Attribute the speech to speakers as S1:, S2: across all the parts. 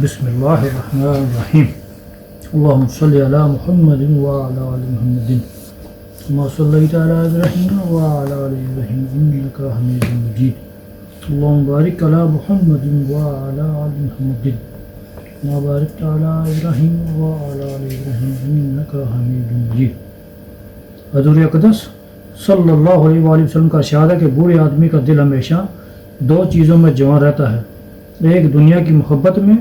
S1: بسم اللہ الرحمن الرحیم اللہم صلی علی محمد وعلی آل محمد کما صلیت علی ابراہیم وعلی آل ابراہیم انک حمید مجید اللہم بارک علی محمد وعلی آل محمد کما بارکت علی ابراہیم وعلی آل ابراہیم انک حمید مجید۔ حضور اقدس صلی اللہ علیہ وآلہ وسلم کا ارشاد ہے کہ بوڑھے آدمی کا دل ہمیشہ دو چیزوں میں جوان رہتا ہے، ایک دنیا کی محبت میں،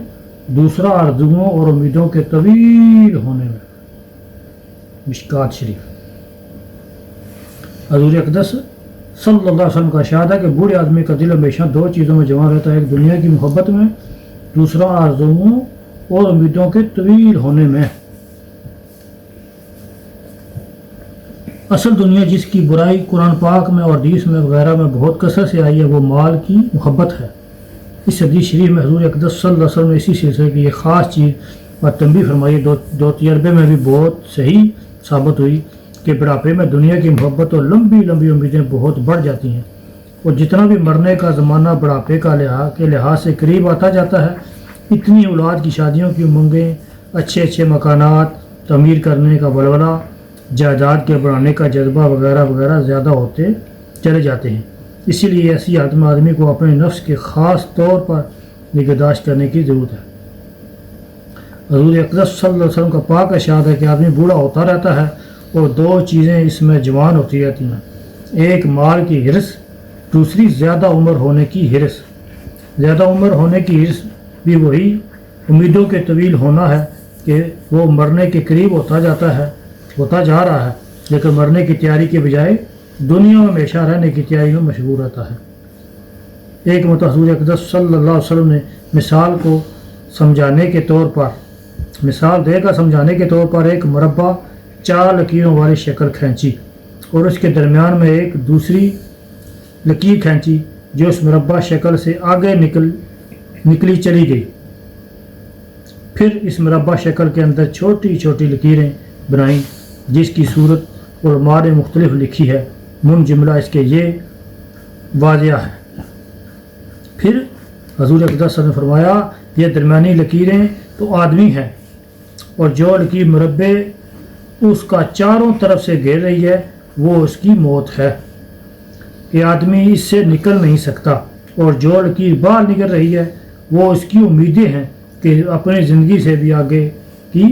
S1: دوسرا آرزوؤں اور امیدوں کے طویل ہونے میں۔ مشکات شریف۔ حضور اقدس صلی اللہ علیہ وسلم کا ارشاد ہے کہ بوڑھے آدمی کا دل ہمیشہ دو چیزوں میں جوان رہتا ہے، ایک دنیا کی محبت میں، دوسرا آرزوؤں اور امیدوں کے طویل ہونے میں۔ اصل دنیا جس کی برائی قرآن پاک میں اور حدیث میں وغیرہ میں بہت کثرت سے آئی ہے وہ مال کی محبت ہے۔ اس حدیث شریف میں حضور اقدس صلی اللہ علیہ وسلم نے اسی سلسلے کی ایک خاص چیز پر تنبیہ فرمائی، دو تجربے میں بھی بہت صحیح ثابت ہوئی کہ بڑھاپے میں دنیا کی محبت اور لمبی لمبی امیدیں بہت بڑھ جاتی ہیں، اور جتنا بھی مرنے کا زمانہ بڑھاپے کے لحاظ سے قریب آتا جاتا ہے، اتنی اولاد کی شادیوں کی امنگیں، اچھے مکانات تعمیر کرنے کا ولولہ، جائیداد کے بڑھانے کا جذبہ وغیرہ وغیرہ زیادہ ہوتے چلے جاتے ہیں۔ اسی لیے ایسی حالت میں آدمی کو اپنے نفس کے خاص طور پر نگہداشت کرنے کی ضرورت ہے۔ حضور اقدس صلی اللہ علیہ وسلم کا پاک ارشاد ہے کہ آدمی بوڑھا ہوتا رہتا ہے اور دو چیزیں اس میں جوان ہوتی رہتی ہیں، ایک مال کی ہرس، دوسری زیادہ عمر ہونے کی ہرس۔ زیادہ عمر ہونے کی ہرس بھی وہی امیدوں کے طویل ہونا ہے کہ وہ مرنے کے قریب ہوتا جا رہا ہے، لیکن مرنے کی تیاری کے بجائے دنیا میں ہمیشہ رہنے کی تیاری میں مشغول رہتا ہے۔ ایک مرتبہ حضور اقدس صلی اللہ علیہ وسلم نے مثال دے کر سمجھانے کے طور پر ایک مربع 4 لکیروں والی شکل کھینچی اور اس کے درمیان میں ایک دوسری لکیر کھینچی جو اس مربع شکل سے آگے نکلی چلی گئی۔ پھر اس مربع شکل کے اندر چھوٹی چھوٹی لکیریں بنائیں جس کی صورت علماء نے مختلف لکھی ہے، جملہ اس کے یہ واضح ہے۔ پھر حضور اقدس نے فرمایا یہ درمیانی لکیریں تو آدمی ہیں، اور جو لکیر مربع اس کا چاروں طرف سے گھیر رہی ہے وہ اس کی موت ہے کہ آدمی اس سے نکل نہیں سکتا، اور جو لکیر باہر نکل رہی ہے وہ اس کی امیدیں ہیں کہ اپنی زندگی سے بھی آگے کی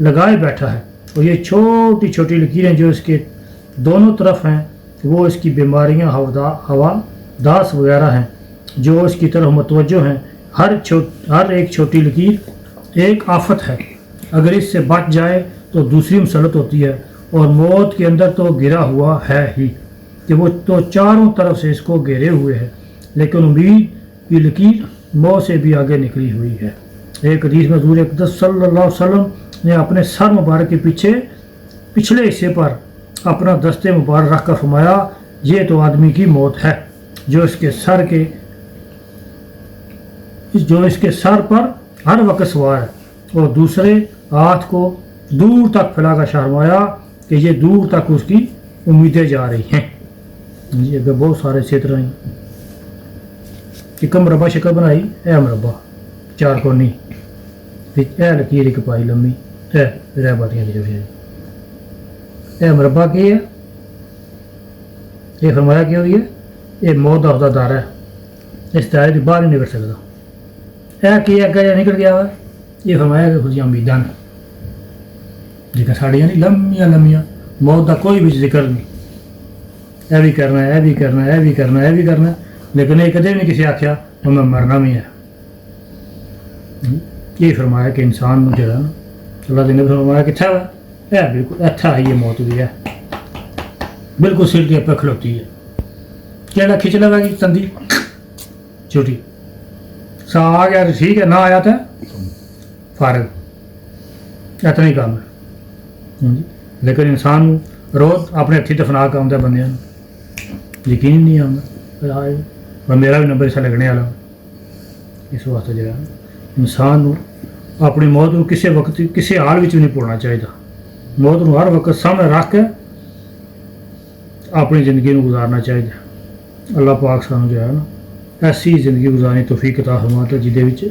S1: لگائے بیٹھا ہے، اور یہ چھوٹی چھوٹی لکیریں جو اس کے دونوں طرف ہیں وہ اس کی بیماریاں، حوادث وغیرہ ہیں جو اس کی طرف متوجہ ہیں۔ ہر ایک چھوٹی لکیر ایک آفت ہے، اگر اس سے بچ جائے تو دوسری مسلط ہوتی ہے، اور موت کے اندر تو گرا ہوا ہے ہی کہ وہ تو چاروں طرف سے اس کو گھیرے ہوئے ہے، لیکن امید کی لکیر موت سے بھی آگے نکلی ہوئی ہے۔ ایک حدیث میں حضور اقدس صلی اللہ علیہ وسلم نے اپنے سر مبارک کے پچھلے حصے پر اپنا دست مبارک رکھ کر فرمایا یہ تو آدمی کی موت ہے جو اس کے سر پر ہر وقت سوار ہے، اور دوسرے ہاتھ کو دور تک پھیلا کر فرمایا کہ یہ دور تک اس کی امیدیں جا رہی ہیں۔ یہ اگر بہت سارے چھیتر ہیں کہ کم مربع شکل بنائی، اے مربع 4 کونی، اے لکیر ایک پائی لمبی، رہ باتیاں دی جو اے مربع کی ہے، یہ فرمایا کہ یہ موت کا عہدہ دار ہے، اس دائرے کے باہر نہیں نکل سکتا۔ اے کیا کہ نکل گیا ہوا، یہ فرمایا کہ خود امیداں لیکن ساڑیاں نہیں لمبیاں، موت کا کوئی بھی ذکر نہیں، اے بھی کرنا ہے، اے بھی کرنا ہے، اے بھی کرنا ہے، اے بھی کرنا ہے، لیکن یہ کدے بھی نہیں کسی آخیا تو میں مرنا بھی ہے۔ یہ فرمایا کہ انسان جو ہے نا اللہ نے فرمایا کہ تھا بالکل اچھا ہے، یہ موت بھی ہے بالکل سر کے پہ کھلوتی ہے، کیڑا کھچ لگا گی تندی چھوٹی سا آ گیا تو ٹھیک ہے، نہ آیا تو فارغ، اتنا ہی کام ہے۔ لیکن انسان روز اپنے ہاتھی دفنا کے آتا بندے یقین نہیں آتا، اور میرا بھی نمبر اسا لگنے والا، اس واسطے جو ہے انسان اپنی موت کو کسی وقت کسی حال میں نہیں بھولنا چاہیے، موت کو ہر وقت سامنے رکھ کے اپنی زندگی کو گزارنا چاہیے۔ اللہ پاک سانو جو ہے نا ایسی زندگی گزارنے توفیق عطا فرمائے جہدے وچ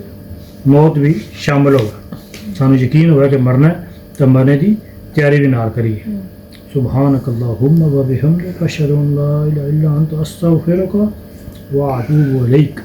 S1: موت بھی شامل ہوگا. سانو یقین ہوا کہ مرنا ہے تو مرنے دی تیاری بھی نال کریے. سبحانک اللہم و بحمدک اشہد ان لا الہ الا انت استغفرک و اتوب الیک.